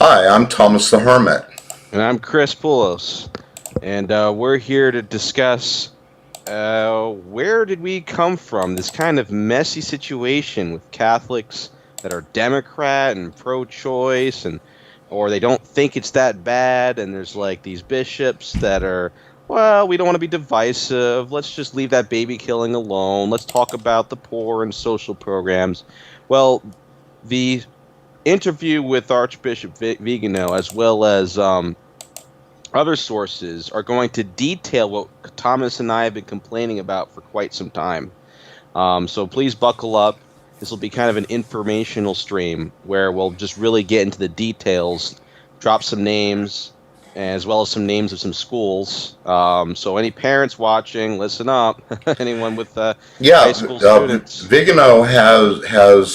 Hi, I'm Thomas the Hermit. And I'm Chris Poulos. And we're here to discuss where did we come from? This kind of messy situation with Catholics that are Democrat and pro-choice, or they don't think it's that bad, and there's like these bishops that are, well, we don't want to be divisive. Let's just leave that baby killing alone. Let's talk about the poor and social programs. Well, the interview with Archbishop Vigano, as well as other sources, are going to detail what Thomas and I have been complaining about for quite some time. So please buckle up. This will be kind of an informational stream where we'll just really get into the details, drop some names, as well as some names of some schools. So any parents watching, listen up. Anyone with high school students. Vigano has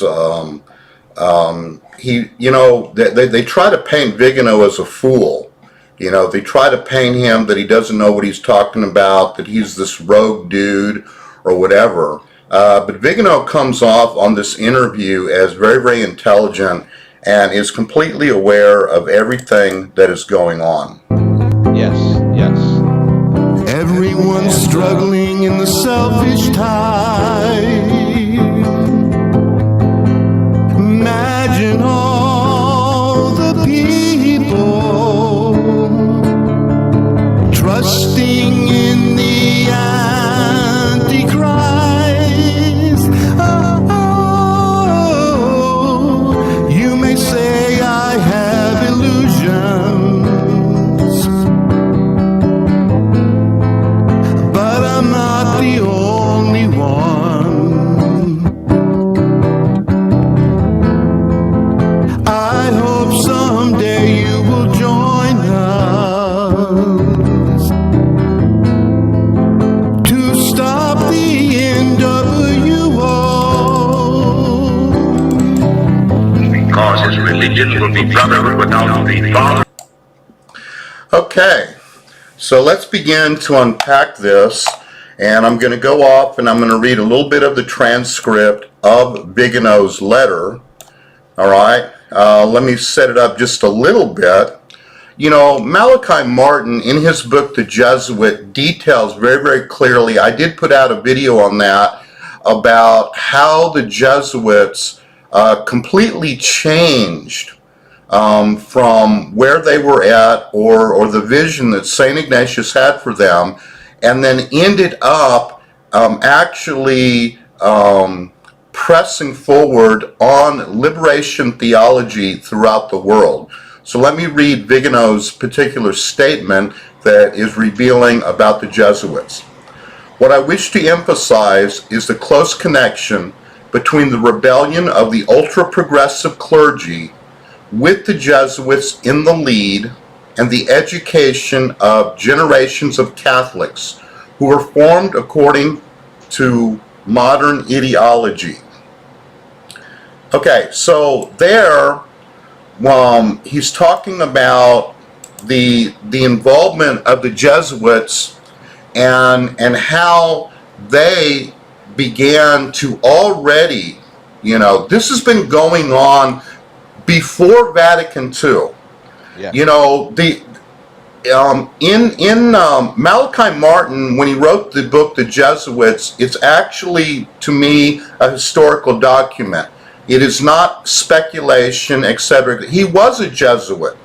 they try to paint Vigano as a fool. You know, they try to paint him that he doesn't know what he's talking about, that he's this rogue dude or whatever. But Vigano comes off on this interview as very, very intelligent and is completely aware of everything that is going on. Yes. Everyone's struggling in the selfish tide. Imagine all the people trusting in the Antichrist. Oh, you may say I have illusions, but I'm not the only one. I hope someday you will join us to stop the NWO. Because his religion will be brotherhood without the Father. Okay, so let's begin to unpack this, and I'm going to go off and I'm going to read a little bit of the transcript of Vigano's letter. All right, let me set it up just a little bit. You know, Malachi Martin, in his book, The Jesuit, details very, very clearly, I did put out a video on that, about how the Jesuits completely changed from where they were at, or the vision that St. Ignatius had for them, and then ended up actually pressing forward on liberation theology throughout the world. So let me read Vigano's particular statement that is revealing about the Jesuits. What I wish to emphasize is the close connection between the rebellion of the ultra-progressive clergy with the Jesuits in the lead and the education of generations of Catholics who were formed according to modern ideology. Okay, so there he's talking about the involvement of the Jesuits and how they began to already, you know, this has been going on before Vatican II. Yeah. You know, in Malachi Martin, when he wrote the book The Jesuits, it's actually, to me, a historical document. It is not speculation, etc. He was a Jesuit.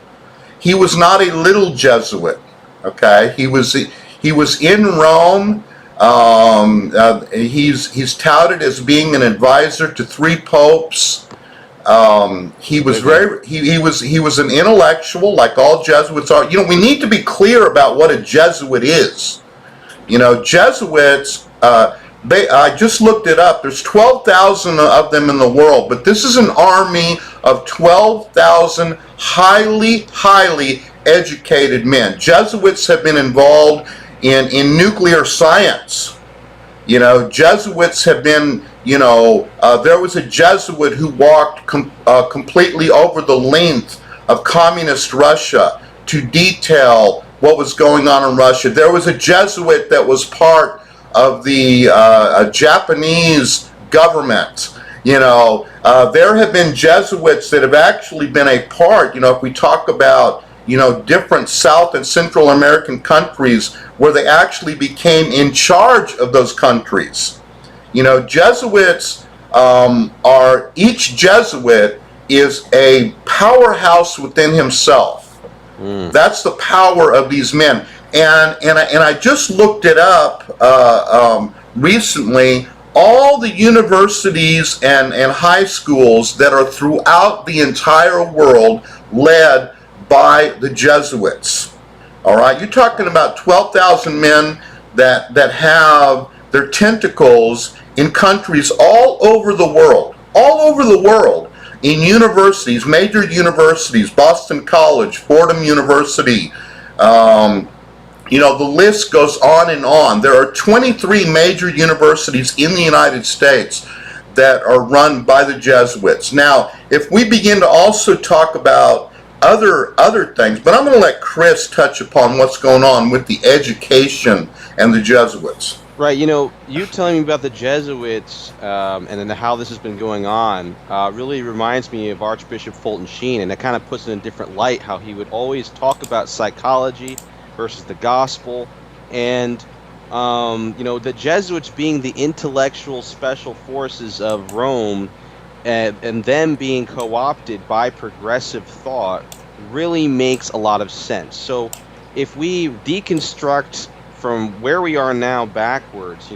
He was not a little Jesuit. Okay, he was in Rome. He's touted as being an advisor to 3 popes. He was he was an intellectual, like all Jesuits are. You know, we need to be clear about what a Jesuit is. You know, Jesuits, I just looked it up. There's 12,000 of them in the world, but this is an army of 12,000 highly educated men. Jesuits have been involved in nuclear science. You know, Jesuits have been, you know, there was a Jesuit who walked completely over the length of communist Russia to detail what was going on in Russia. There was a Jesuit that was part of the Japanese government There have been Jesuits that have actually been a part, if we talk about, different South and Central American countries where they actually became in charge of those countries. Jesuits each Jesuit is a powerhouse within himself. That's the power of these men. And I just looked it up recently. All the universities and high schools that are throughout the entire world led by the Jesuits. All right, you're talking about 12,000 men that have their tentacles in countries all over the world, in universities, major universities, Boston College, Fordham University. The list goes on and on. There are 23 major universities in the United States that are run by the Jesuits. Now, if we begin to also talk about other things, but I'm going to let Chris touch upon what's going on with the education and the Jesuits. Right, you telling me about the Jesuits and then how this has been going on really reminds me of Archbishop Fulton Sheen, and it kind of puts it in a different light how he would always talk about psychology versus the gospel, and the Jesuits being the intellectual special forces of Rome and them being co-opted by progressive thought really makes a lot of sense. So if we deconstruct from where we are now backwards,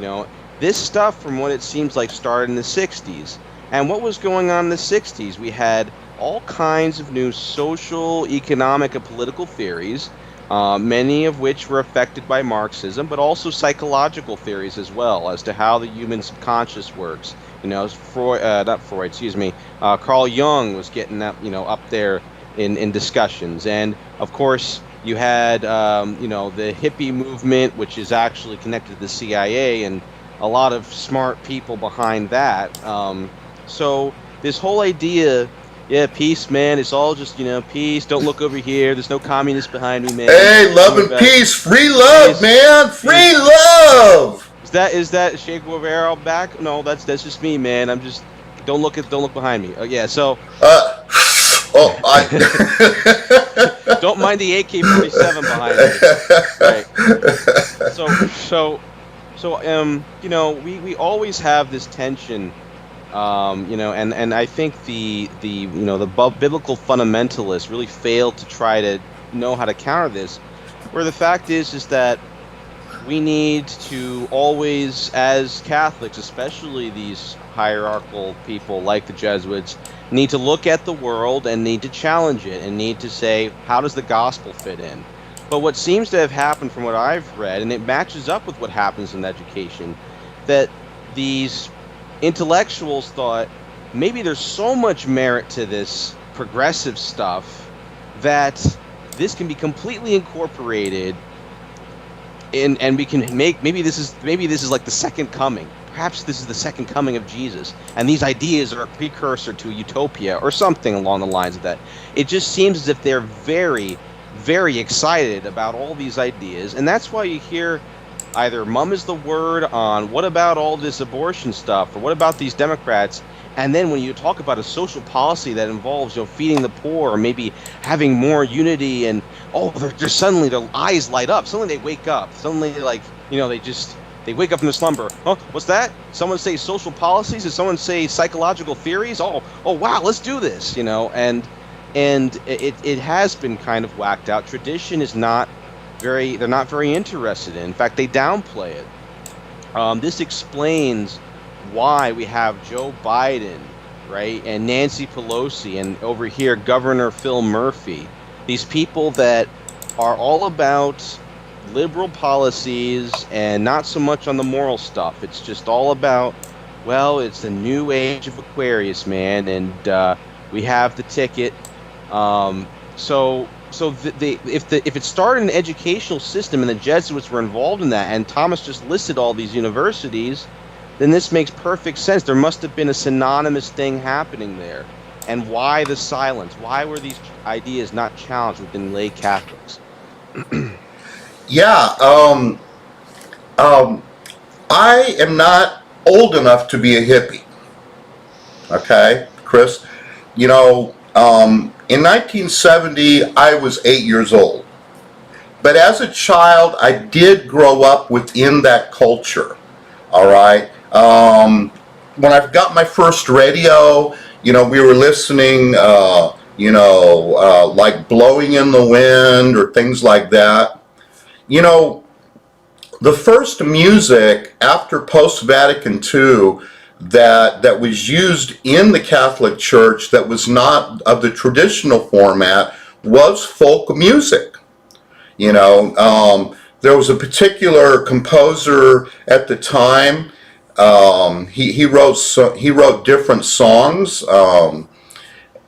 this stuff from what it seems like started in the 60s. And what was going on in the 60s? We had all kinds of new social, economic, and political theories, many of which were affected by Marxism, but also psychological theories as well as to how the human subconscious works. Carl Jung was getting that, up there in discussions. And of course, you had, the hippie movement, which is actually connected to the CIA, and a lot of smart people behind that. So this whole idea, peace, man, it's all just, peace, don't look over here, there's no communists behind me, man. Hey, love and peace, free love, peace, man, free love! Is that Che Guevara back? No, that's just me, man. I'm just, don't look behind me. So... Don't mind the AK-47 behind me. Right. We always have this tension, and I think the biblical fundamentalists really failed to try to know how to counter this. Where the fact is that we need to always, as Catholics, especially these hierarchical people like the Jesuits, need to look at the world and need to challenge it and need to say, how does the gospel fit in? But what seems to have happened from what I've read, and it matches up with what happens in education, that these intellectuals thought maybe there's so much merit to this progressive stuff that this can be completely incorporated and we can make, maybe this is like the second coming. Perhaps this is the second coming of Jesus, and these ideas are a precursor to utopia or something along the lines of that. It just seems as if they're very, very excited about all these ideas, and that's why you hear either mum is the word on what about all this abortion stuff, or what about these Democrats, and then when you talk about a social policy that involves, feeding the poor, or maybe having more unity, and they're suddenly their eyes light up. Suddenly they wake up. Suddenly, they wake up from the slumber. Oh, what's that? Someone say social policies? Did someone say psychological theories? Oh, wow, let's do this, And it has been kind of whacked out. Tradition is they're not very interested in. In fact, they downplay it. This explains why we have Joe Biden, right, and Nancy Pelosi, and over here Governor Phil Murphy. These people that are all about liberal policies and not so much on the moral stuff. It's just all about, it's the new age of Aquarius, man, and we have the ticket. If it started an educational system and the Jesuits were involved in that, and Thomas just listed all these universities, then this makes perfect sense. There must have been a synonymous thing happening there. And why the silence? Why were these ideas not challenged within lay Catholics? Yeah, I am not old enough to be a hippie. Okay, Chris. In 1970, I was 8 years old. But as a child, I did grow up within that culture. All right. When I got my first radio, we were listening, like Blowing in the Wind or things like that. You know, the first music after post-Vatican II that was used in the Catholic Church that was not of the traditional format was folk music. There was a particular composer at the time. He wrote different songs,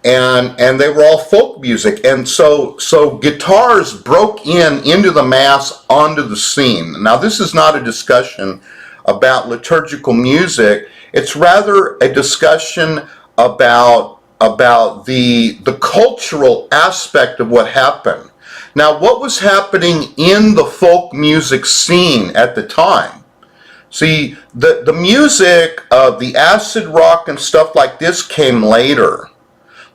and they were all folk music, and so guitars broke into the mass, onto the scene. Now, this is not a discussion about liturgical music. It's rather a discussion about the cultural aspect of what happened. Now, what was happening in the folk music scene at the time? See, the music of the acid rock and stuff like this came later.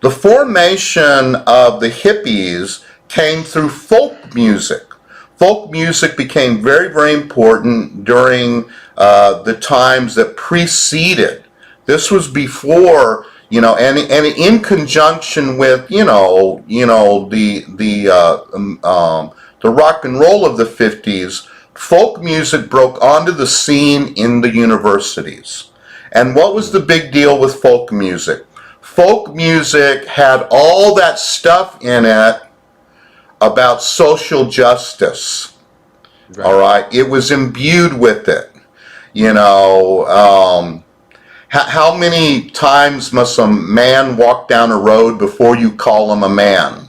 The formation of the hippies came through folk music. Folk music became very, very important during the times that preceded. This was before, and in conjunction with, the rock and roll of the 50s, folk music broke onto the scene in the universities. And what was the big deal with folk music? Folk music had all that stuff in it about social justice. Right. All right, it was imbued with it. How many times must a man walk down a road before you call him a man?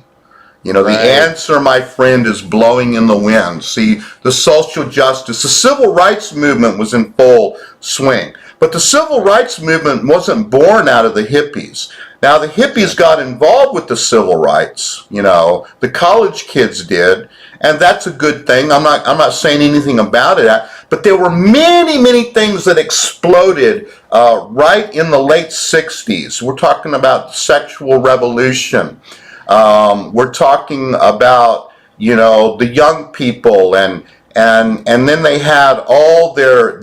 Right. The answer, my friend, is blowing in the wind. See, the social justice, the civil rights movement was in full swing. But the civil rights movement wasn't born out of the hippies. Now, the hippies got involved with the civil rights, the college kids did, and that's a good thing. I'm not saying anything about it, but there were many, many things that exploded right in the late 60s. We're talking about sexual revolution. We're talking about, the young people, and then they had all their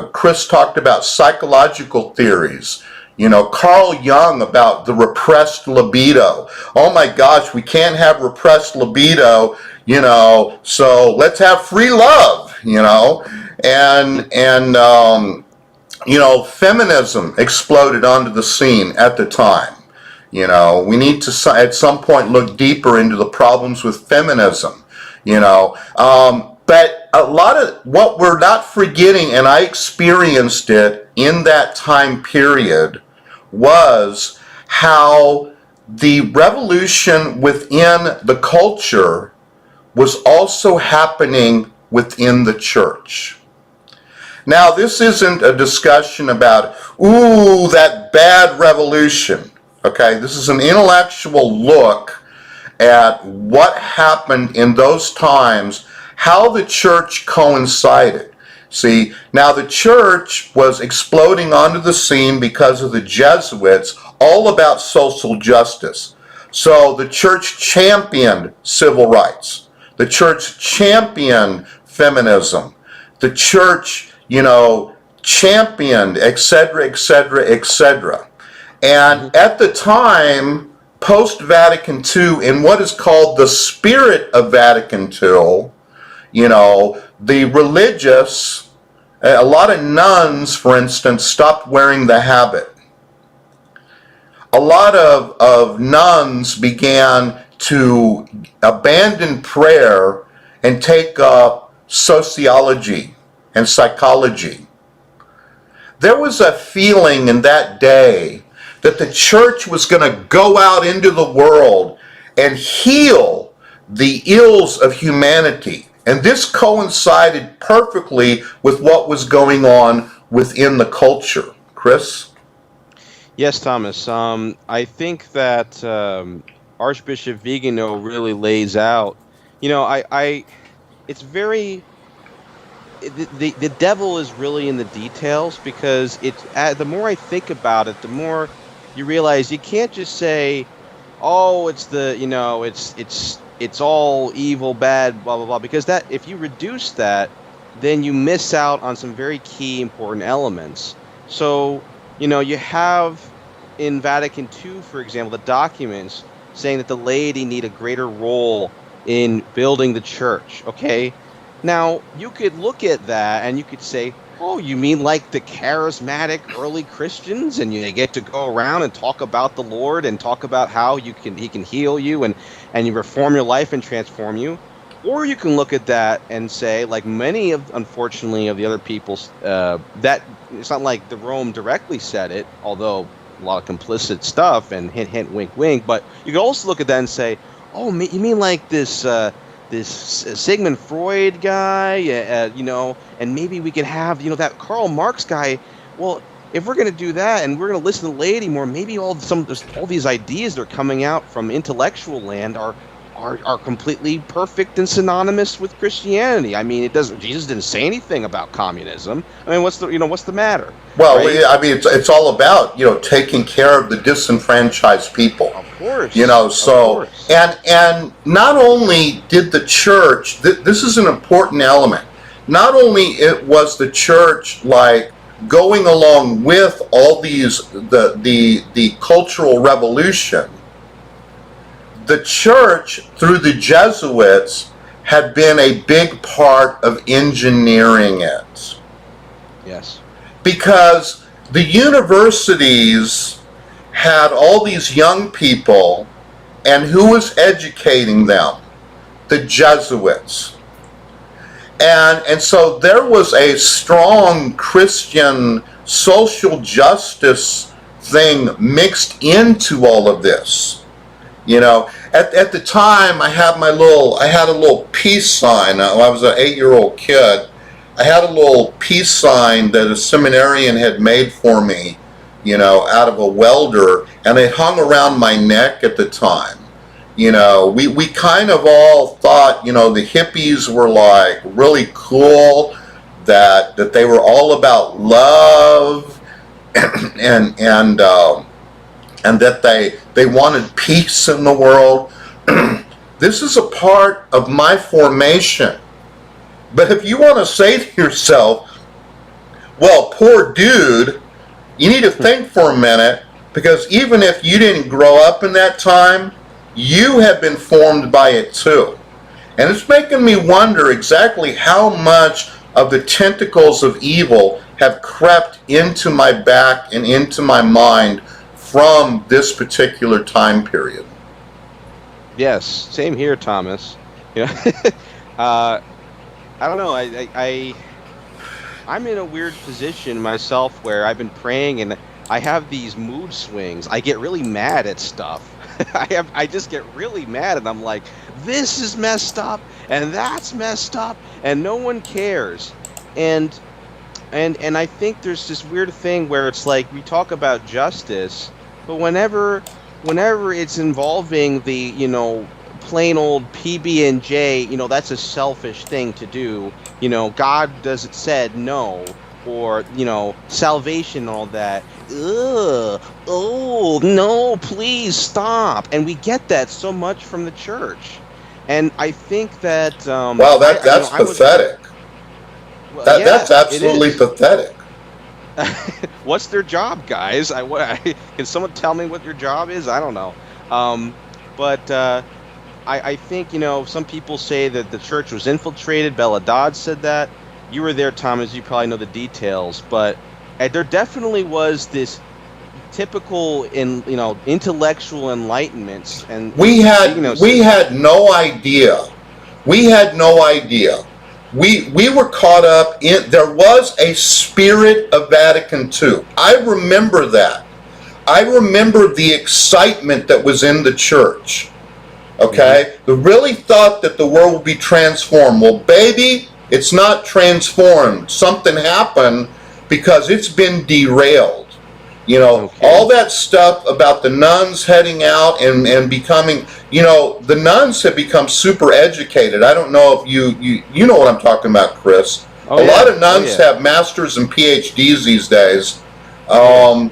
Chris talked about psychological theories. Carl Jung about the repressed libido. Oh my gosh, we can't have repressed libido, so let's have free love, and feminism exploded onto the scene at the time. We need to at some point look deeper into the problems with feminism, but a lot of what we're not forgetting, and I experienced it in that time period, was how the revolution within the culture was also happening within the church. Now, this isn't a discussion about, ooh, that bad revolution. Okay, this is an intellectual look at what happened in those times, how the church coincided. See, now the church was exploding onto the scene because of the Jesuits, all about social justice. So the church championed civil rights. The church championed feminism. The church, championed, etc., etc., etc. And at the time, post-Vatican II, in what is called the spirit of Vatican II, the religious, a lot of nuns, for instance, stopped wearing the habit. A lot of nuns began to abandon prayer and take up sociology and psychology. There was a feeling in that day that the church was going to go out into the world and heal the ills of humanity. And this coincided perfectly with what was going on within the culture. Chris? Yes, Thomas. I think that Archbishop Vigano really lays out, it's very the devil is really in the details, because the more I think about it, the more you realize you can't just say, oh, it's all evil, bad, blah blah blah, because that, if you reduce that, then you miss out on some very key important elements. So, you have in Vatican II, for example, the documents saying that the laity need a greater role in building the church. Okay, now you could look at that and you could say, oh, you mean like the charismatic early Christians, and they get to go around and talk about the Lord and talk about how he can heal you and you reform your life and transform you. Or you can look at that and say, like many of, unfortunately, of the other people's, that it's not like the Rome directly said it, although a lot of complicit stuff and hint, hint, wink, wink. But you can also look at that and say, oh, you mean like this Sigmund Freud guy, and maybe we could have, that Karl Marx guy. Well, if we're going to do that and we're going to listen to the laity more, maybe all these ideas that are coming out from intellectual land are completely perfect and synonymous with Christianity. I mean, Jesus didn't say anything about communism. I mean, what's the matter? Well, right? I mean, it's all about, taking care of the disenfranchised people. Of course. So, and not only did the church, this is an important element, not only was the church like going along with all these, the cultural revolution, the church, through the Jesuits, had been a big part of engineering it. Yes. Because the universities had all these young people, and who was educating them? The Jesuits. And so there was a strong Christian social justice thing mixed into all of this. At the time, I had a little peace sign. I was an 8-year-old kid. I had a little peace sign that a seminarian had made for me, out of a welder, and it hung around my neck at the time. We kind of all thought, the hippies were like really cool, that they were all about love, and that they wanted peace in the world. This is a part of my formation. But if you want to say to yourself, well, poor dude, you need to think for a minute, because even if you didn't grow up in that time, you have been formed by it too. And it's making me wonder exactly how much of the tentacles of evil have crept into my back and into my mind from this particular time period. Yes, same here, Thomas. I don't know. I'm in a weird position myself where I've been praying and I have these mood swings. I get really mad at stuff. I just get really mad, and I'm like, this is messed up and that's messed up, and no one cares. And I think there's this weird thing where it's like we talk about justice, but whenever it's involving the, plain old PB&J, that's a selfish thing to do. God said no, or, salvation and all that. Ugh, oh, no, please stop. And we get that so much from the church. And I think that... wow, that's pathetic. That's absolutely pathetic. What's their job, guys? Can someone tell me what their job is? I don't know. But I think, some people say that the church was infiltrated. Bella Dodd said that. You were there, Thomas. You probably know the details. But there definitely was this typical, intellectual enlightenment. And we had no idea. We had no idea. We were caught up in, there was a spirit of Vatican II. I remember that. I remember the excitement that was in the church. Okay? They really thought that the world would be transformed. Well, baby, it's not transformed. Something happened because it's been derailed. All that stuff about the nuns heading out and becoming, the nuns have become super educated. I don't know if you know what I'm talking about, Chris. Oh A yeah. lot of Oh nuns yeah. have masters and PhDs these days, Yeah.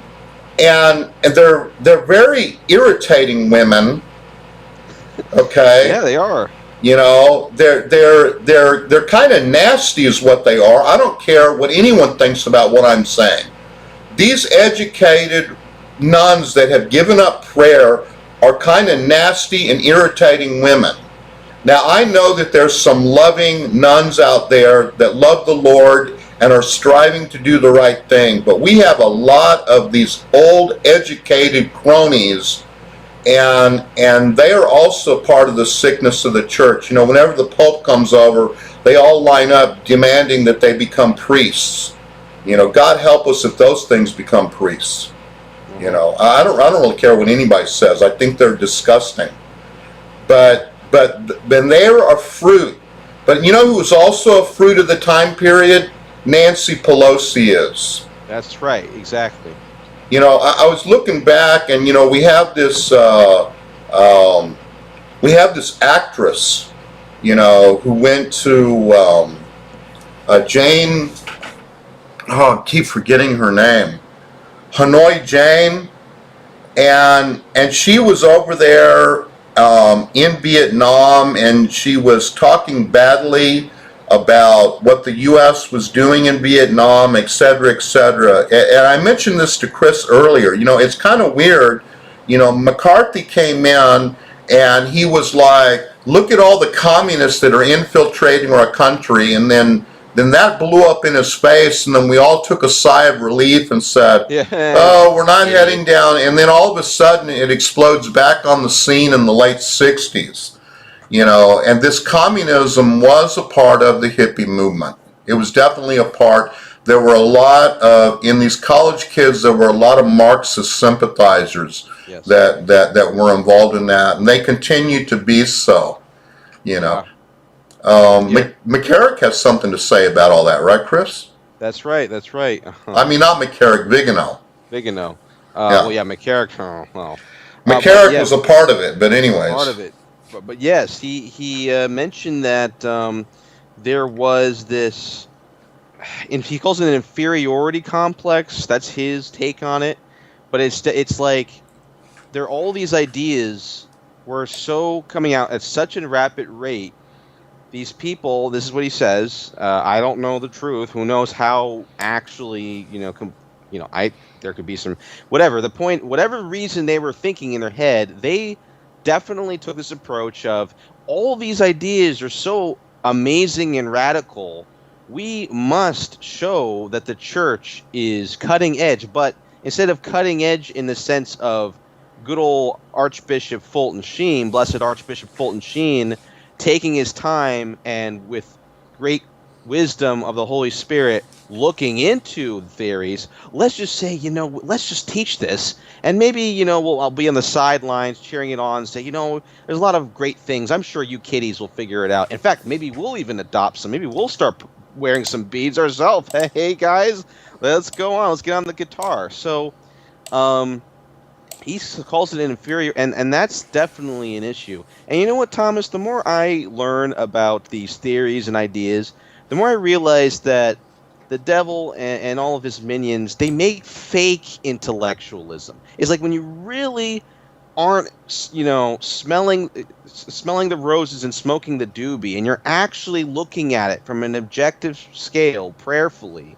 and they're very irritating women. Okay, Yeah, they are. you know, they're kind of nasty, is what they are. I don't care what anyone thinks about what I'm saying. These educated nuns that have given up prayer are kind of nasty and irritating women. Now, I know that there's some loving nuns out there that love the Lord and are striving to do the right thing, but we have a lot of these old educated cronies, and they are also part of the sickness of the church. You know, whenever the Pope comes over, they all line up demanding that they become priests. You know, God help us if those things become priests. You know, I don't really care what anybody says. I think they're disgusting. But then they're a fruit. But you know who is also a fruit of the time period? Nancy Pelosi is. That's right. Exactly. You know, I was looking back, and you know, we have this actress, you know, who went to Jane. Oh, I keep forgetting her name. Hanoi Jane, and she was over there in Vietnam, and she was talking badly about what the U.S. was doing in Vietnam, et cetera, et cetera. And I mentioned this to Chris earlier. You know, it's kind of weird. You know, McCarthy came in and he was like, look at all the communists that are infiltrating our country, and then that blew up in his face, and then we all took a sigh of relief and said, Yeah. oh, we're not heading down. And then all of a sudden it explodes back on the scene in the late 60s. You know, and this communism was a part of the hippie movement. It was definitely a part. There were a lot of, in these college kids, there were a lot of Marxist sympathizers Yes. that were involved in that, and they continue to be so, you know. Yeah. McCarrick has something to say about all that, right, Chris? That's right. That's right. I mean, not McCarrick, Vigano. Vigano. Yeah. Well, yeah, McCarrick. Well, McCarrick yeah, was a part of it, but anyways. part of it. But yes, he mentioned that there was this, and he calls it an inferiority complex. That's his take on it. But it's like there are all these ideas were so coming out at such a rapid rate. These people, this is what he says. I don't know the truth. Who knows how actually, there could be some, whatever. The point, whatever reason they were thinking in their head, they definitely took this approach of all these ideas are so amazing and radical. We must show that the church is cutting edge, but instead of cutting edge in the sense of good old Archbishop Fulton Sheen, blessed Archbishop Fulton Sheen, taking his time and with great wisdom of the Holy Spirit looking into theories, let's just say, let's just teach this, and maybe, I'll be on the sidelines cheering it on and say, there's a lot of great things. I'm sure you kiddies will figure it out. In fact, maybe we'll even adopt some. Maybe we'll start wearing some beads ourselves. Hey guys, let's go on. Let's get on the guitar. So, he calls it an inferior, and that's definitely an issue. And you know what, Thomas? The more I learn about these theories and ideas, the more I realize that the devil and all of his minions, they make fake intellectualism. It's like when you really aren't, smelling the roses and smoking the doobie, and you're actually looking at it from an objective scale, prayerfully.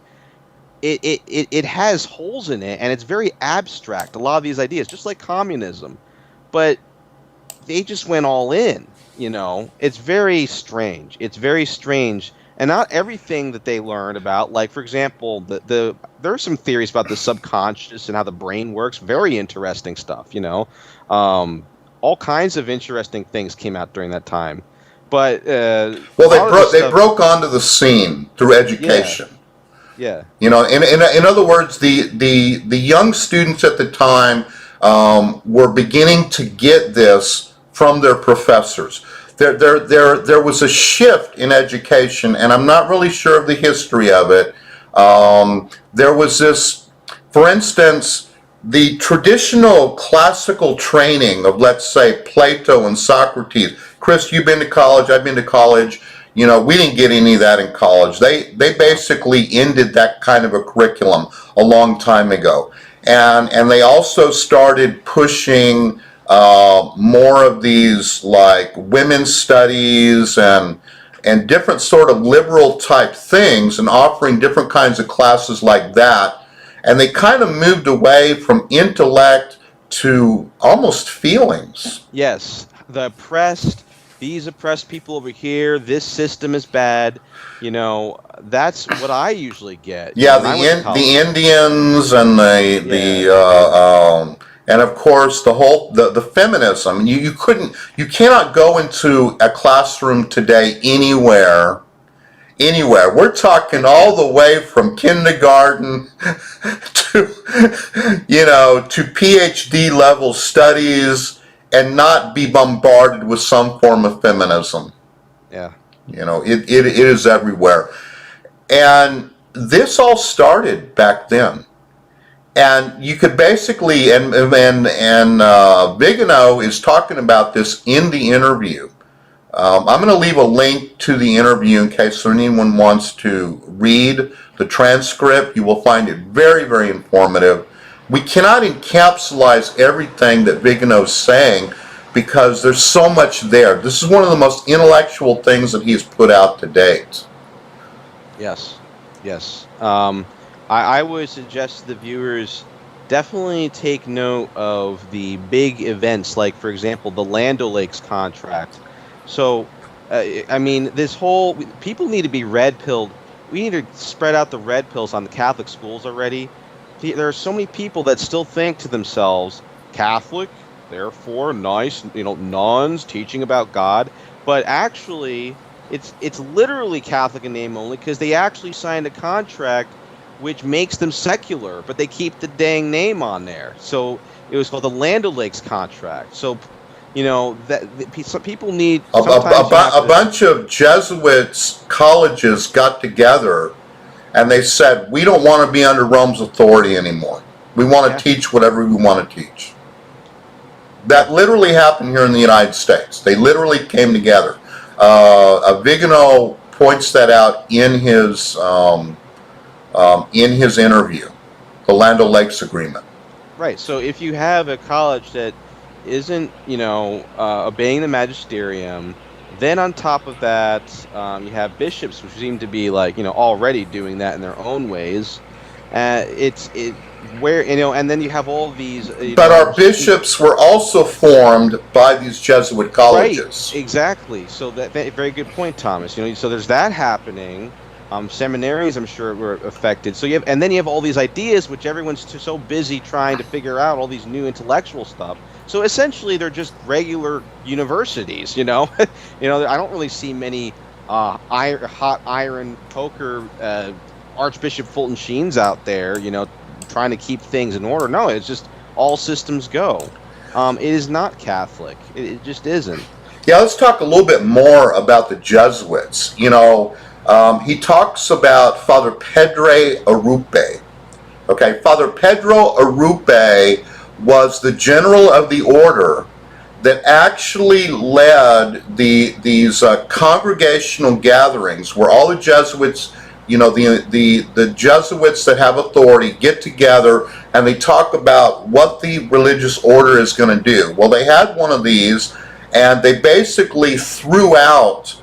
It has holes in it, and it's very abstract, a lot of these ideas, just like communism. But they just went all in, It's very strange. It's very strange. And not everything that they learned about, like, for example, there are some theories about the subconscious and how the brain works. Very interesting stuff, All kinds of interesting things came out during that time. But they broke onto the scene through education. Yeah. In other words, the young students at the time were beginning to get this from their professors. There was a shift in education, and I'm not really sure of the history of it. There was this, for instance, the traditional classical training of, let's say, Plato and Socrates. Chris, you've been to college, I've been to college. We didn't get any of that in college. They basically ended that kind of a curriculum a long time ago. And they also started pushing more of these like women's studies and different sort of liberal type things, and offering different kinds of classes like that. And they kind of moved away from intellect to almost feelings. Yes, the oppressed, these oppressed people over here, this system is bad. That's what I usually get. Yeah, the Indians and and of course the feminism. You cannot go into a classroom today anywhere. We're talking all the way from kindergarten to to PhD level studies, and not be bombarded with some form of feminism. Yeah. It is everywhere. And this all started back then. And you could basically, and Vigano is talking about this in the interview. I'm going to leave a link to the interview in case anyone wants to read the transcript. You will find it very, very informative. We cannot encapsulate everything that Vigano is saying because there's so much there. This is one of the most intellectual things that he's put out to date. Yes. I would suggest to the viewers definitely take note of the big events, like, for example, the Land O'Lakes contract. So, people need to be red-pilled. We need to spread out the red pills on the Catholic schools already. There are so many people that still think to themselves, Catholic, therefore nice, nuns teaching about God. But actually, it's literally Catholic in name only, because they actually signed a contract which makes them secular, but they keep the dang name on there. So it was called the Land O'Lakes contract. So, some people need a bunch of Jesuits colleges got together and they said, we don't want to be under Rome's authority anymore. We want to teach whatever we want to teach. That literally happened here in the United States. They literally came together. Vigano points that out in his interview, the Land O'Lakes Agreement. Right. So if you have a college that isn't, obeying the magisterium, then on top of that, you have bishops who seem to be already doing that in their own ways. And then you have all these. But our bishops were also formed by these Jesuit colleges. Right. Exactly. So that very good point, Thomas. So there's that happening. Seminaries, I'm sure, were affected. So then you have all these ideas, which everyone's so busy trying to figure out, all these new intellectual stuff. So essentially, they're just regular universities. I don't really see many hot iron poker Archbishop Fulton Sheens out there, trying to keep things in order. No, it's just all systems go. It is not Catholic. It just isn't. Yeah, let's talk a little bit more about the Jesuits. He talks about Father Pedro Arrupe. Okay, Father Pedro Arrupe was the general of the order that actually led these congregational gatherings where all the Jesuits, the Jesuits that have authority get together and they talk about what the religious order is going to do. Well, they had one of these, and they basically threw out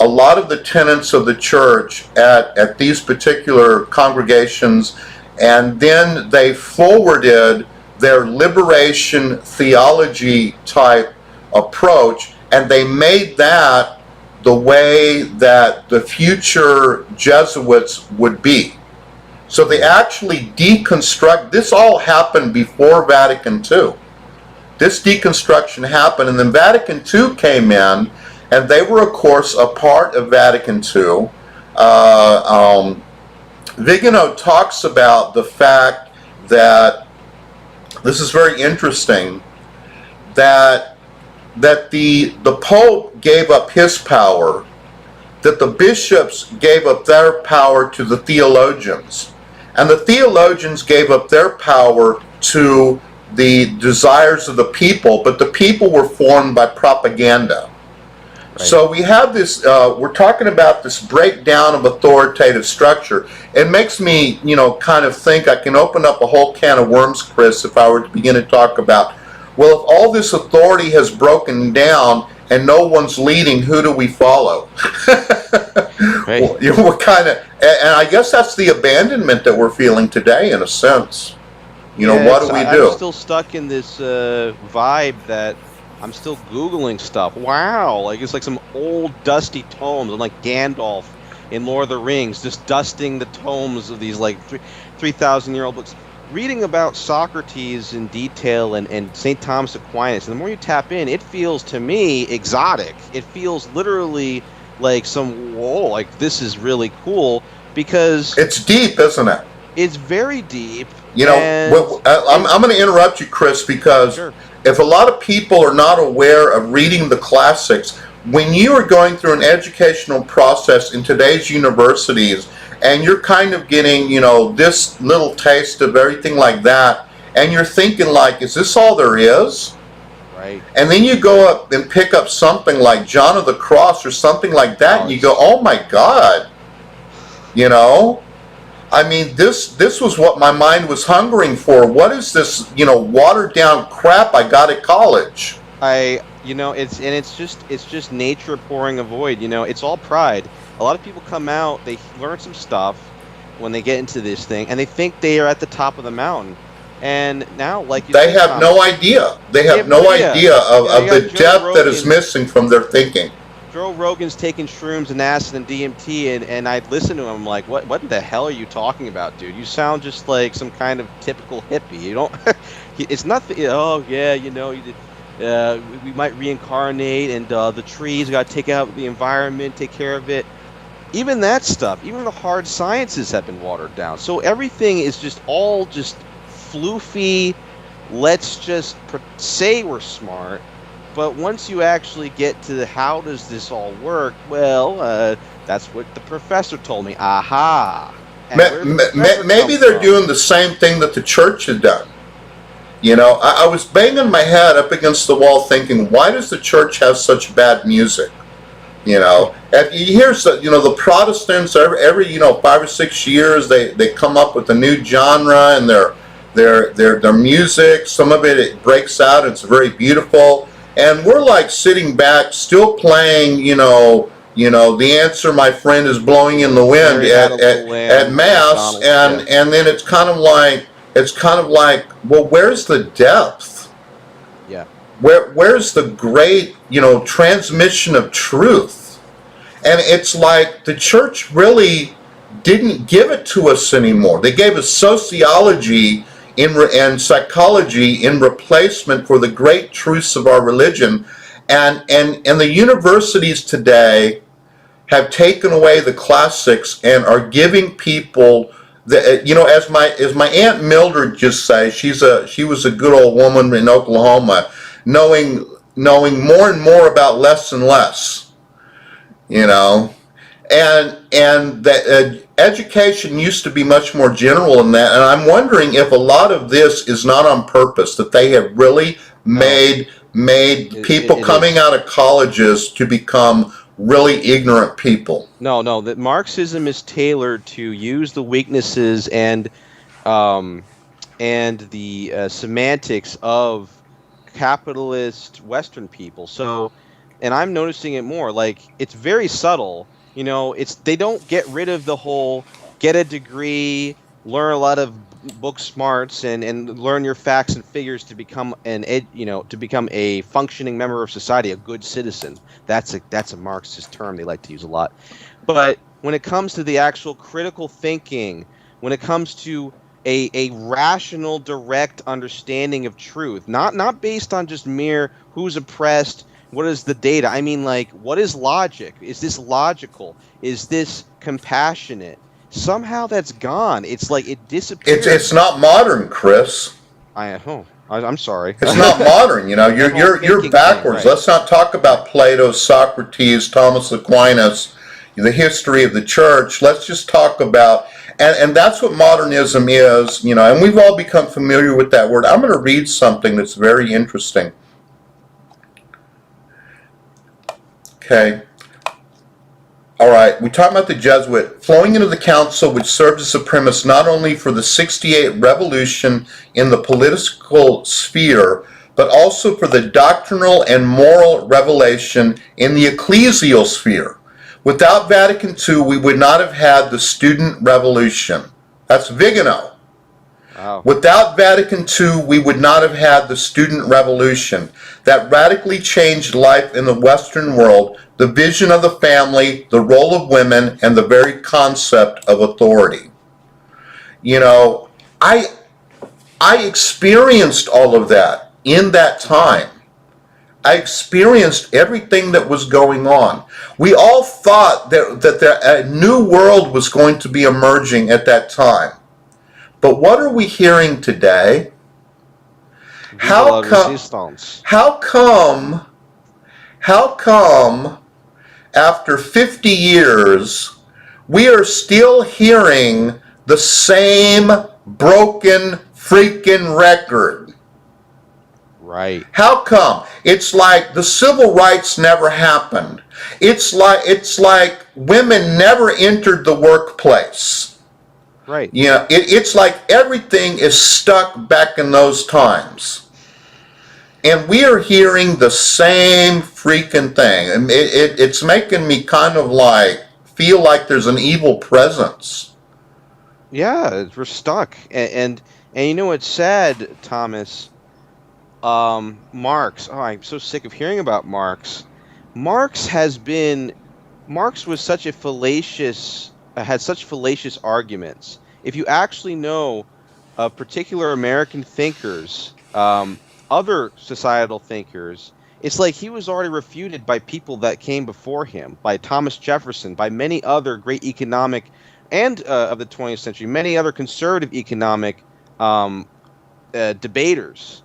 a lot of the tenets of the church at these particular congregations, and then they forwarded their liberation theology type approach, and they made that the way that the future Jesuits would be. So they actually deconstruct. This all happened before Vatican II. This deconstruction happened, and then Vatican II came in, and they were, of course, a part of Vatican II. Vigano talks about the fact that, this is very interesting, that the Pope gave up his power, that the bishops gave up their power to the theologians, and the theologians gave up their power to the desires of the people, but the people were formed by propaganda. So we have this, we're talking about this breakdown of authoritative structure. It makes me, kind of think I can open up a whole can of worms, Chris, if I were to begin to talk about, well, if all this authority has broken down and no one's leading, who do we follow? Right. Well, we're kind of, and I guess that's the abandonment that we're feeling today, in a sense. What do we do? I'm still stuck in this vibe that I'm still Googling stuff. Wow, like it's like some old dusty tomes. I'm like Gandalf in Lord of the Rings, just dusting the tomes of these like 3,000-year-old books. Reading about Socrates in detail and St. Thomas Aquinas, and the more you tap in, it feels to me exotic. It feels literally like like this is really cool because... It's deep, isn't it? It's very deep. I'm going to interrupt you, Chris, because Sure. If a lot of people are not aware of reading the classics, when you are going through an educational process in today's universities, and you're kind of getting, this little taste of everything like that, and you're thinking like, is this all there is? Right. And then you go up and pick up something like John of the Cross or something like that, and you go, oh my God, I mean, this was what my mind was hungering for. What is this, watered down crap I got at college? It's just nature pouring a void. It's all pride. A lot of people come out, they learn some stuff when they get into this thing, and they think they are at the top of the mountain. And now, like you they have no idea. They have no idea of the depth that is missing from their thinking. Joe Rogan's taking shrooms and acid and DMT, and I listen to him, I'm like, what the hell are you talking about, dude? You sound just like some kind of typical hippie. You don't, it's nothing, oh yeah, we might reincarnate, and the trees got to take out the environment, take care of it. Even that stuff, even the hard sciences have been watered down. So everything is just all just floofy, let's just say we're smart. But once you actually get to how does this all work, well, that's what the professor told me. Aha. Maybe they're doing the same thing that the church had done. I was banging my head up against the wall thinking, why does the church have such bad music? And you hear, the Protestants, every 5 or 6 years, they come up with a new genre and their music. Some of it breaks out, it's very beautiful. And we're like sitting back, still playing, the answer, my friend, is blowing in the wind at Mass, and then it's kind of like, well, where's the depth? Yeah. Where's the great, transmission of truth? And it's like the church really didn't give it to us anymore. They gave us sociology and psychology in replacement for the great truths of our religion, and the universities today have taken away the classics and are giving people as my Aunt Mildred just says, she was a good old woman in Oklahoma, knowing more and more about less and less, and that education used to be much more general in that, and I'm wondering if a lot of this is not on purpose, that they have really made people coming out of colleges to become really ignorant people. No, that Marxism is tailored to use the weaknesses and the semantics of capitalist Western people. So, and I'm noticing it more, like it's very subtle. They don't get rid of the whole get a degree, learn a lot of book smarts, and learn your facts and figures to become to become a functioning member of society, a good citizen. That's a Marxist term they like to use a lot. But when it comes to the actual critical thinking, when it comes to a rational, direct understanding of truth, not based on just mere who's oppressed. What is the data? I mean, like, what is logic? Is this logical? Is this compassionate? Somehow that's gone. It's like it disappeared. It's not modern, Chris. I'm sorry. It's not modern. You're backwards. Right. Let's not talk about Plato, Socrates, Thomas Aquinas, the history of the church. Let's just talk about, and that's what modernism is. And we've all become familiar with that word. I'm going to read something that's very interesting. Okay. All right, we talked about the Jesuit flowing into the council, which served as a premise not only for the 68 revolution in the political sphere, but also for the doctrinal and moral revelation in the ecclesial sphere. Without Vatican II, we would not have had the student revolution. That's Vigano. Wow. Without Vatican II, we would not have had the student revolution that radically changed life in the Western world, the vision of the family, the role of women, and the very concept of authority. You know, I experienced all of that in that time. I experienced everything that was going on. We all thought that a new world was going to be emerging at that time. But what are we hearing today? How come after 50 years we are still hearing the same broken freaking record? Right. How come? It's like the civil rights never happened. It's like women never entered the workplace. Right. Yeah, it's like everything is stuck back in those times. And we are hearing the same freaking thing. And it's making me kind of like feel like there's an evil presence. Yeah, we're stuck. And you know what's sad, Thomas? Marx. Oh, I'm so sick of hearing about Marx. Marx was such a fallacious, had such fallacious arguments. If you actually know particular American thinkers, other societal thinkers, it's like he was already refuted by people that came before him, by Thomas Jefferson, by many other great economic and of the 20th century, many other conservative economic debaters.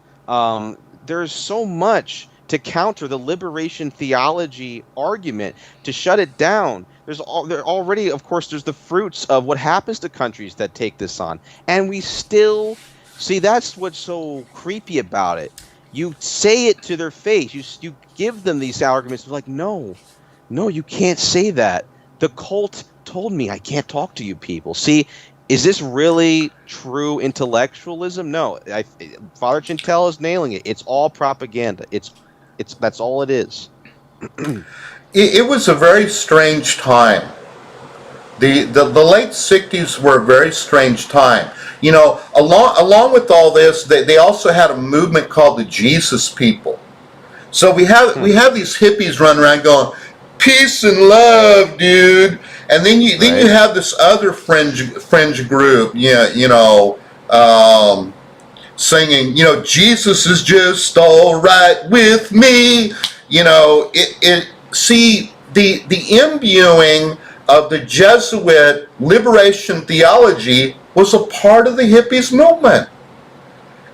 There's so much to counter the liberation theology argument, to shut it down. There already, of course, there's the fruits of what happens to countries that take this on. And we still, see, that's what's so creepy about it. You say it to their face. You give them these arguments. They're like, no, you can't say that. The cult told me I can't talk to you people. See, is this really true intellectualism? No. Father Chantelle is nailing it. It's all propaganda. That's all it is. It was a very strange time. The late 60s were a very strange time. You know, along with all this, they also had a movement called the Jesus people. So we have these hippies running around going, peace and love, dude. And then you have this other fringe group, singing, Jesus is just all right with me. See, the imbuing of the Jesuit liberation theology was a part of the hippies movement.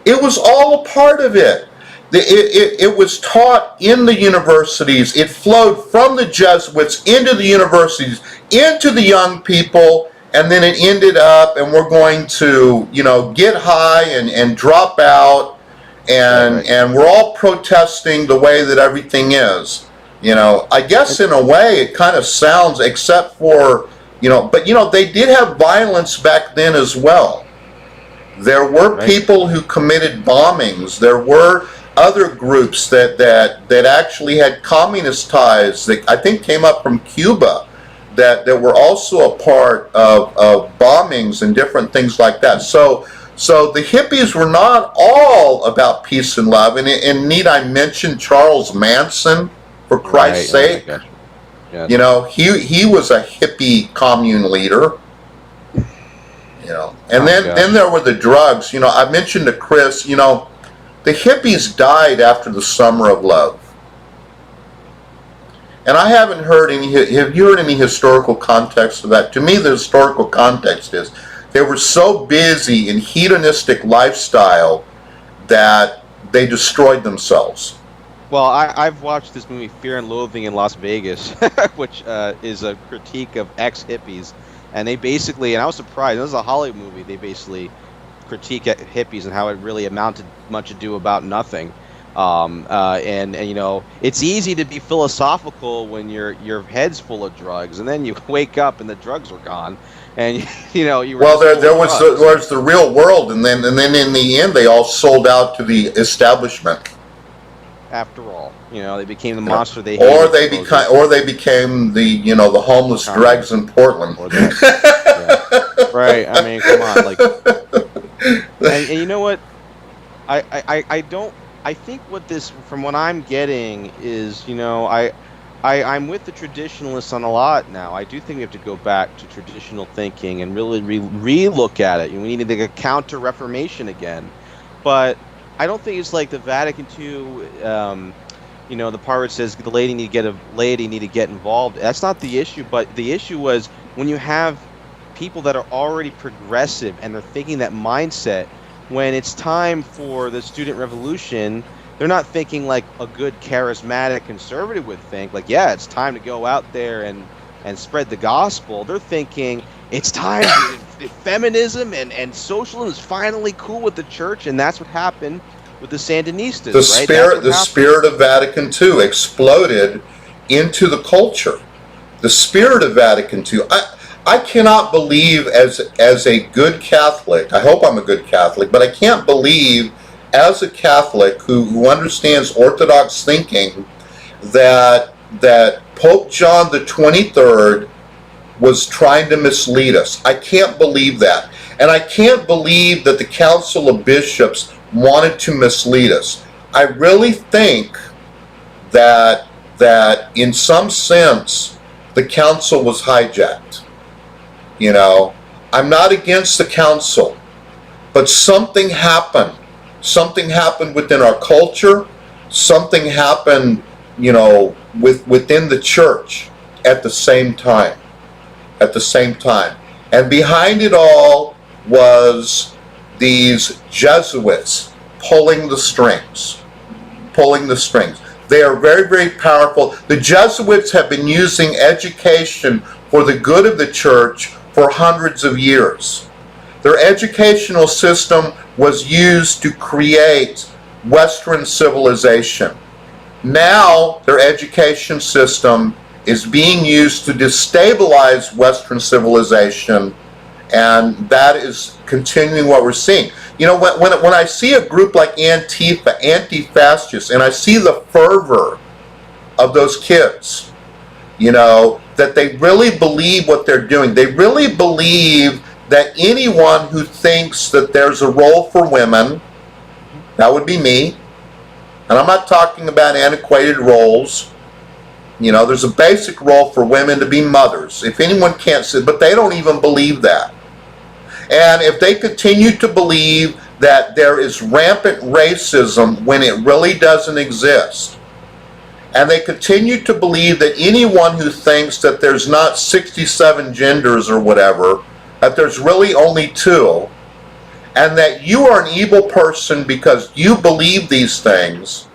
It was all a part of it. It was taught in the universities. It flowed from the Jesuits into the universities, into the young people, and then it ended up, and we're going to, get high and drop out, and we're all protesting the way that everything is. I guess in a way it kind of sounds, except for, but they did have violence back then as well. There were people who committed bombings. There were other groups that actually had communist ties that I think came up from Cuba that were also a part of bombings and different things like that. So the hippies were not all about peace and love. And need I mention Charles Manson, for Christ's sake? Yes. He was a hippie commune leader. And then there were the drugs. I mentioned to Chris, the hippies died after the Summer of Love. And I haven't heard have you heard any historical context of that? To me, the historical context is they were so busy in hedonistic lifestyle that they destroyed themselves. Well, I've watched this movie Fear and Loathing in Las Vegas, which is a critique of ex-hippies. And they basically, and I was surprised, this is a Hollywood movie, they basically critique hippies and how it really amounted much ado about nothing. And you know, it's easy to be philosophical when your head's full of drugs, and then you wake up and the drugs are gone, and you know you were Well, just full there of drugs. was the real world, and then in the end, they all sold out to the establishment. After all, you know, they became the You know, monster they hated, supposedly. or they became the the homeless dregs Communists. in Portland. Or that. Yeah. Right. I mean, come on. Like, and you know what? I don't. I think what this, from what I'm getting, is, you know, I'm with the traditionalists on a lot now. I do think we have to go back to traditional thinking and really re-look at it. We need to counter Reformation again. But I don't think it's like the Vatican II. You know, the part where it says the laity need to get involved. That's not the issue. But the issue was when you have people that are already progressive and they're thinking that mindset, when it's time for the student revolution, they're not thinking like a good charismatic conservative would think, like, yeah, it's time to go out there and spread the gospel. They're thinking it's time feminism and socialism is finally cool with the church, and that's what happened with the Sandinistas, right? The spirit of Vatican II exploded into the culture. The spirit of Vatican II. I cannot believe as a good Catholic, I hope I'm a good Catholic, but I can't believe as a Catholic who understands Orthodox thinking that Pope John the 23rd was trying to mislead us. I can't believe that. And I can't believe that the Council of Bishops wanted to mislead us. I really think that in some sense the council was hijacked. You know, I'm not against the council, but something happened. Something happened within our culture. Something happened, you know, within the church at the same time. At the same time. And behind it all was these Jesuits pulling the strings. Pulling the strings. They are very, very powerful. The Jesuits have been using education for the good of the church for hundreds of years. Their educational system was used to create Western civilization. Now their education system is being used to destabilize Western civilization, and that is continuing what we're seeing. You know, when I see a group like Antifa, anti-fascists, and I see the fervor of those kids, you know, that they really believe what they're doing. They really believe that anyone who thinks that there's a role for women, that would be me, and I'm not talking about antiquated roles. You know, there's a basic role for women to be mothers. If anyone can't sit, but they don't even believe that. And if they continue to believe that there is rampant racism when it really doesn't exist, and they continue to believe that anyone who thinks that there's not 67 genders or whatever, that there's really only 2, and that you are an evil person because you believe these things,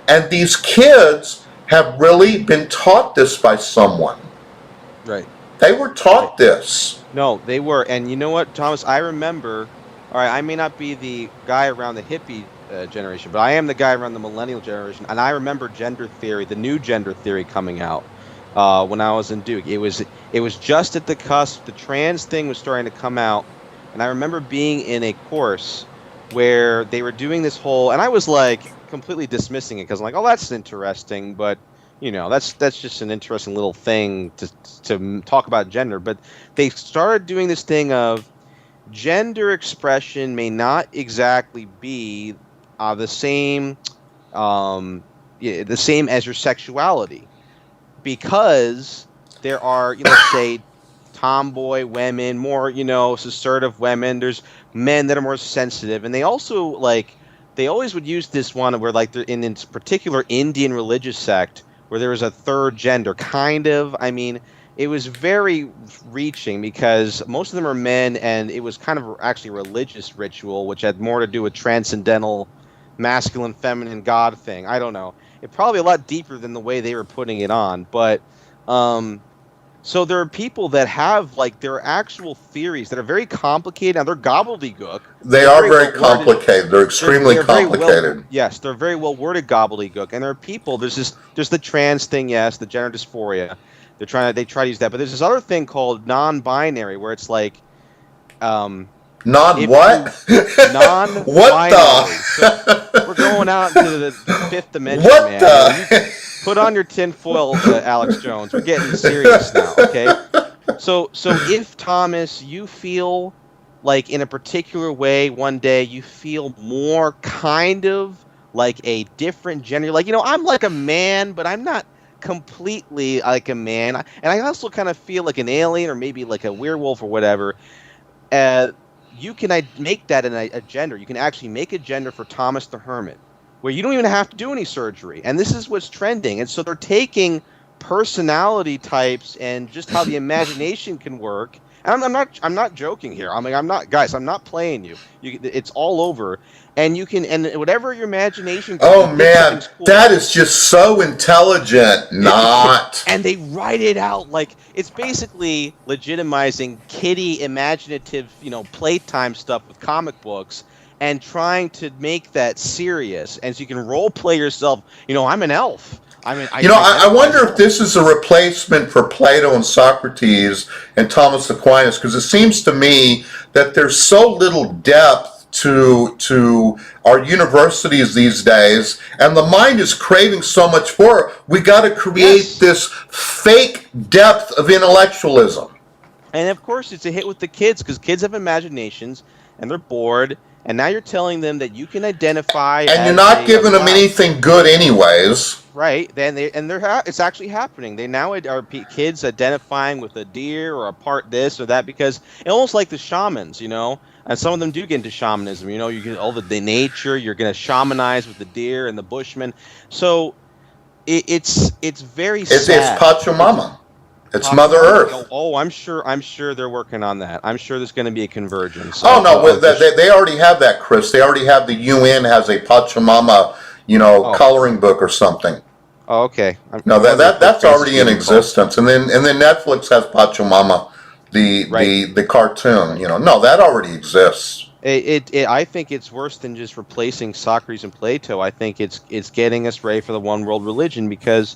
and these kids have really been taught this by someone. Right. They were taught this. No, they were. And you know what, Thomas? I remember, all right, I may not be the guy around the hippie generation, but I am the guy around the millennial generation. And I remember gender theory, the new gender theory coming out when I was in Duke. It was just at the cusp. The trans thing was starting to come out. And I remember being in a course where they were doing this whole, and I was like completely dismissing it because I'm like, oh, that's interesting, but you know, that's just an interesting little thing to talk about gender. But they started doing this thing of gender expression may not exactly be the same as your sexuality, because there are, you know, say tomboy women, more, you know, assertive women. There's men that are more sensitive, and they also they always would use this one where like they're in this particular Indian religious sect where there was a third gender, kind of. I mean, it was very reaching because most of them are men, and it was kind of actually a religious ritual, which had more to do with transcendental, masculine, feminine, God thing. I don't know. It probably a lot deeper than the way they were putting it on, but So there are people that have like their actual theories that are very complicated. Now they're gobbledygook. They They're are very very well worded. complicated. They're extremely They're very well, complicated. yes, they're very well worded gobbledygook. And there are people. There's the trans thing, yes, the gender dysphoria. They try to use that, but there's this other thing called non-binary where it's like, Non if what? non-binary. What the? So we're going out into the fifth dimension, What man. the? Put on your tinfoil, Alex Jones. We're getting serious now, okay? So if, Thomas, you feel like in a particular way one day you feel more kind of like a different gender, like, I'm like a man, but I'm not completely like a man. And I also kind of feel like an alien or maybe like a werewolf or whatever. You can make that a gender. You can actually make a gender for Thomas the Hermit, where you don't even have to do any surgery. And this is what's trending. And so they're taking personality types and just how the imagination can work. And I'm not joking here. I mean, I'm not playing you. It's all over. And you can, and whatever your imagination. Oh man, that is just so intelligent. Not. And they write it out like it's basically legitimizing kiddie imaginative, playtime stuff with comic books and trying to make that serious. And so you can role play yourself. I'm an elf. I wonder if this is a replacement for Plato and Socrates and Thomas Aquinas, because it seems to me that there's so little depth to our universities these days, and the mind is craving so much more. We got to create this fake depth of intellectualism. And of course, it's a hit with the kids because kids have imaginations and they're bored. And now you're telling them that you can identify, and you're not giving them anything good, anyways. Right? It's actually happening. They now are kids identifying with a deer or a part this or that because it's almost like the shamans, And some of them do get into shamanism. You get all the nature. You're going to shamanize with the deer and the bushmen. So it's very sad. It's Pachamama. It's Mother Earth. Oh, I'm sure they're working on that. I'm sure there's going to be a convergence. Oh no, they already have that, Chris. They already have the UN has a Pachamama, coloring book or something. Oh, okay. No, that's already in existence, and then Netflix has Pachamama, the cartoon. No, that already exists. I think it's worse than just replacing Socrates and Plato. I think it's getting us ready for the one world religion because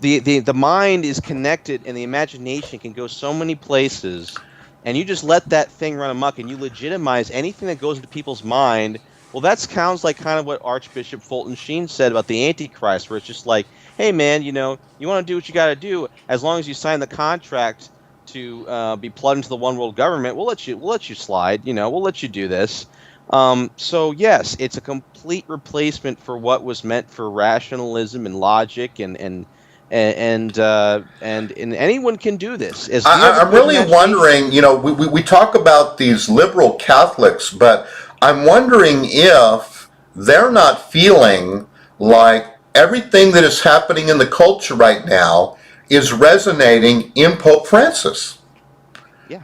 the mind is connected and the imagination can go so many places, and you just let that thing run amok and you legitimize anything that goes into people's mind. Well, that sounds like kind of what Archbishop Fulton Sheen said about the Antichrist, where it's just like, hey man, you want to do what you got to do as long as you sign the contract to be plugged into the one world government. We'll let you slide. We'll let you do this. So yes, it's a complete replacement for what was meant for rationalism and logic and anyone can do this. I'm really wondering, we talk about these liberal Catholics, but I'm wondering if they're not feeling like everything that is happening in the culture right now is resonating in Pope Francis. Yeah.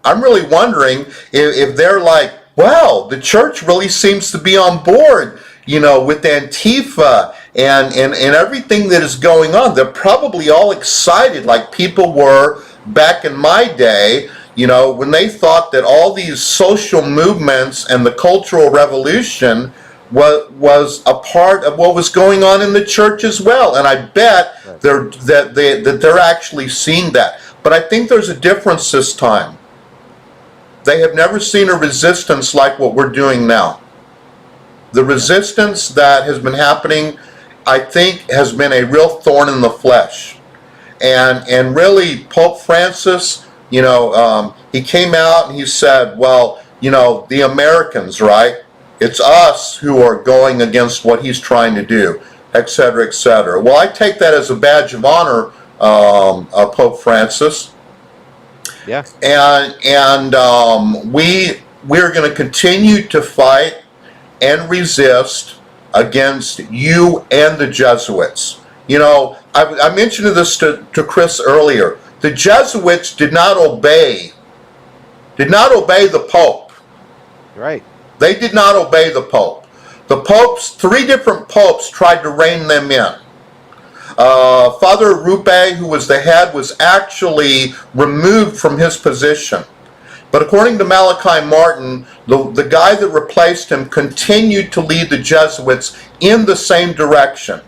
I'm really wondering if they're like, wow, the church really seems to be on board, with Antifa and everything that is going on. They're probably all excited like people were back in my day, when they thought that all these social movements and the Cultural Revolution was a part of what was going on in the church as well. And I bet they're actually seeing that. But I think there's a difference this time. They have never seen a resistance like what we're doing now. The resistance that has been happening, I think, has been a real thorn in the flesh. And really, Pope Francis, he came out and he said, well, the Americans, right? It's us who are going against what he's trying to do, et cetera, et cetera. Well, I take that as a badge of honor, Pope Francis. Yeah. And we're going to continue to fight and resist against you and the Jesuits. I mentioned this to Chris earlier. The Jesuits did not obey the Pope. Right. They did not obey the Pope. The popes, 3 different popes tried to rein them in. Father Rupe, who was the head, was actually removed from his position. But according to Malachi Martin, the guy that replaced him continued to lead the Jesuits in the same direction.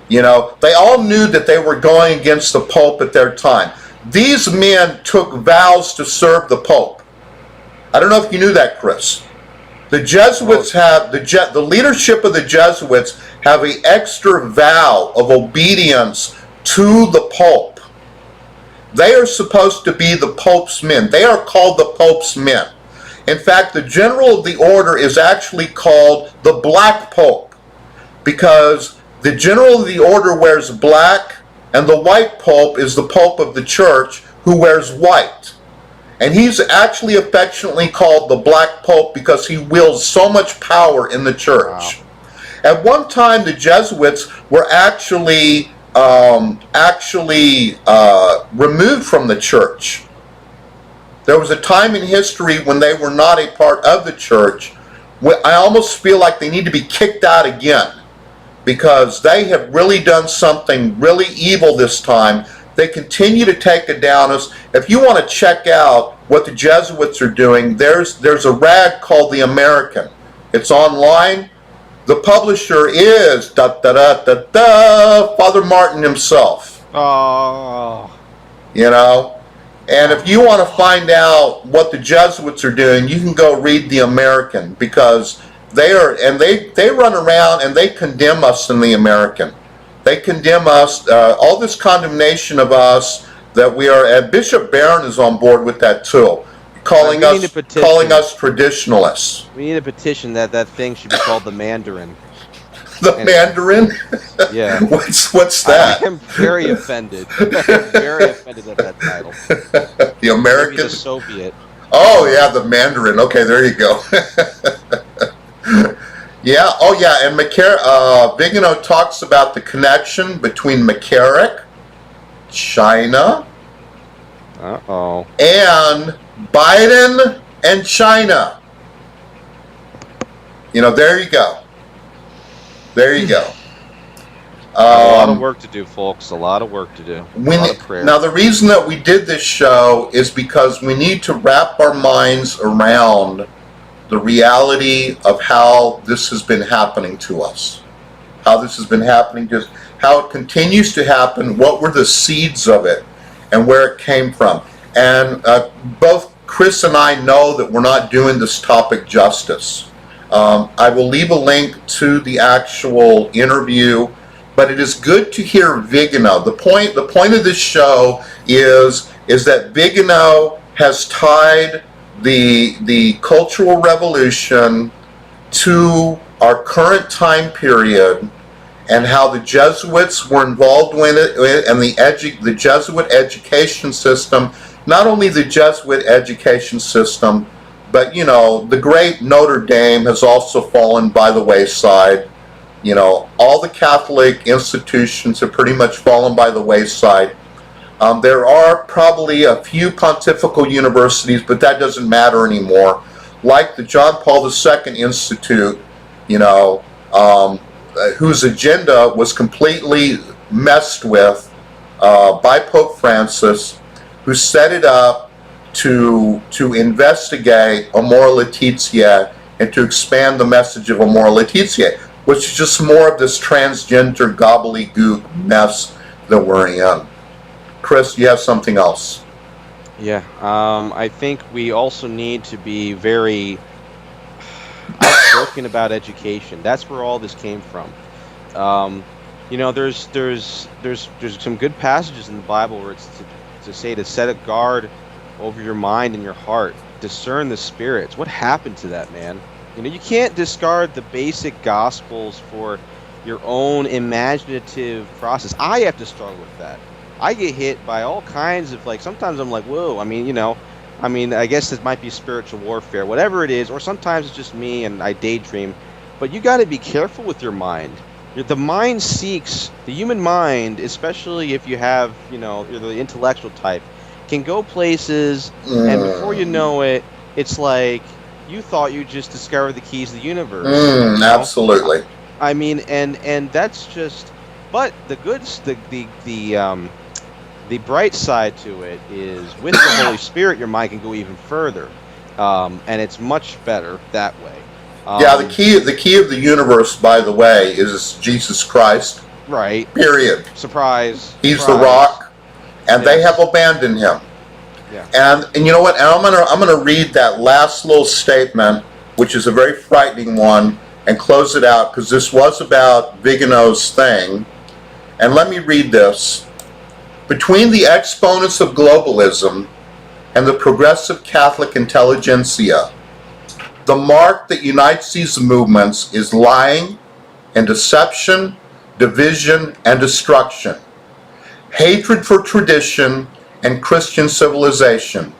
You know, they all knew that they were going against the Pope at their time. These men took vows to serve the Pope. I don't know if you knew that, Chris. The Jesuits have, the leadership of the Jesuits have an extra vow of obedience to the Pope. They are supposed to be the Pope's men. They are called the Pope's men. In fact, the general of the order is actually called the Black Pope, because the general of the order wears black, and the white Pope is the Pope of the Church, who wears white. And he's actually affectionately called the Black Pope because he wields so much power in the Church. Wow. At one time, the Jesuits were actually removed from the Church. There was a time in history when they were not a part of the Church. I almost feel like they need to be kicked out again, because they have really done something really evil this time. They continue to take it down. If you want to check out what the Jesuits are doing, there's a rag called The American. It's online. The publisher is Father Martin himself. Oh. You know? And if you want to find out what the Jesuits are doing, you can go read The American, because they run around and they condemn us in The American. They condemn us, all this condemnation of us that we are, and Bishop Barron is on board with that too, calling us traditionalists. We need a petition that thing should be called the Mandarin. The Mandarin? Yeah. What's that? I am very offended. Very offended at that title. The American? Maybe the Soviet. Oh yeah, the Mandarin. Okay, there you go. Yeah, oh yeah, and Vigano talks about the connection between McCarrick, China, and Biden and China. You know, there you go. There you go. A lot of work to do, folks. A lot of work to do. A lot of prayer. Now, the reason that we did this show is because we need to wrap our minds around the reality of how this has been happening to us. How this has been happening, just how it continues to happen, what were the seeds of it, and where it came from. And both Chris and I know that we're not doing this topic justice. I will leave a link to the actual interview, but it is good to hear Vigano. The point of this show is that Vigano has tied the Cultural Revolution to our current time period, and how the Jesuits were involved in it, and the Jesuit education system. Not only the Jesuit education system, but you know, the great Notre Dame has also fallen by the wayside. You know, all the Catholic institutions have pretty much fallen by the wayside. There are probably a few pontifical universities, but that doesn't matter anymore. Like the John Paul II Institute, you know, whose agenda was completely messed with by Pope Francis, who set it up to investigate Amor Laetitia and to expand the message of Amor Laetitia, which is just more of this transgender gobbledygook mess that we're in. Chris, you have something else? Yeah, I think we also need to be very outspoken about education. That's where all this came from. You know, there's some good passages in the Bible where it's to say to set a guard over your mind and your heart, discern the spirits. What happened to that, man? You know, you can't discard the basic gospels for your own imaginative process. I have to struggle with that. I get hit by all kinds of, like, sometimes I'm like, whoa, I mean, you know, I guess this might be spiritual warfare, whatever it is, or sometimes it's just me and I daydream. But you got to be careful with your mind. The mind seeks, the human mind, especially if you have, you know, you're the intellectual type, can go places, and before you know it, it's like you thought you just discovered the keys to the universe. You know? Absolutely. I mean, and that's just, But the bright side to it is with the Holy Spirit, your mind can go even further, and it's much better that way. The key of the universe, by the way, is Jesus Christ. Right. Period. Surprise. He's the rock, and they have abandoned him. Yeah. And you know what? And I'm gonna read that last little statement, which is a very frightening one, and close it out, because this was about Vigano's thing. And let me read this. Between the exponents of globalism and the progressive Catholic intelligentsia, the mark that unites these movements is lying and deception, division and destruction, hatred for tradition and Christian civilization,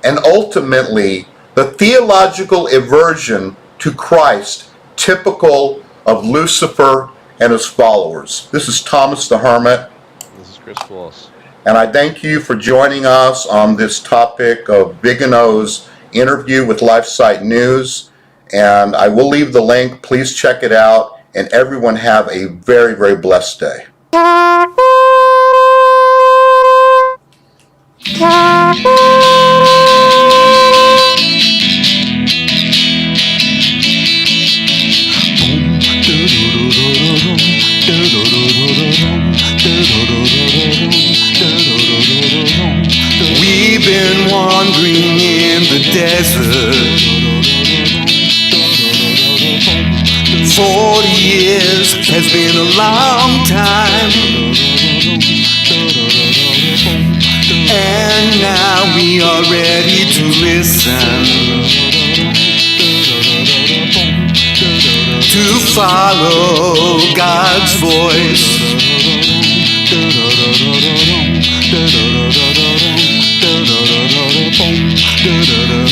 and ultimately the theological aversion to Christ typical of Lucifer and his followers. This is Thomas the Hermit. This is Chris Poulos. And I thank you for joining us on this topic of Vigano's interview with Lifesite News. And I will leave the link. Please check it out. And everyone have a very, very blessed day. We've been wandering in the desert 40 years has been a long time, and now we are ready to listen, to follow God's voice.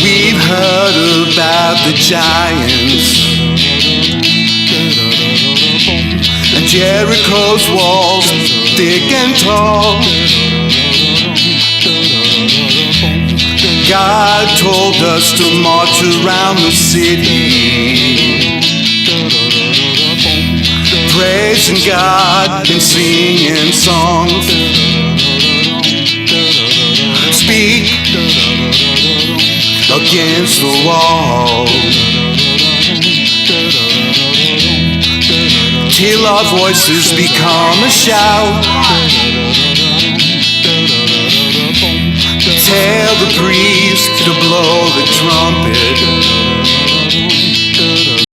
We've heard about the giants and Jericho's walls, thick and tall. God told us to march around the city, praising God and singing songs. Speak against the wall till our voices become a shout. Tell the priest to blow the trumpet.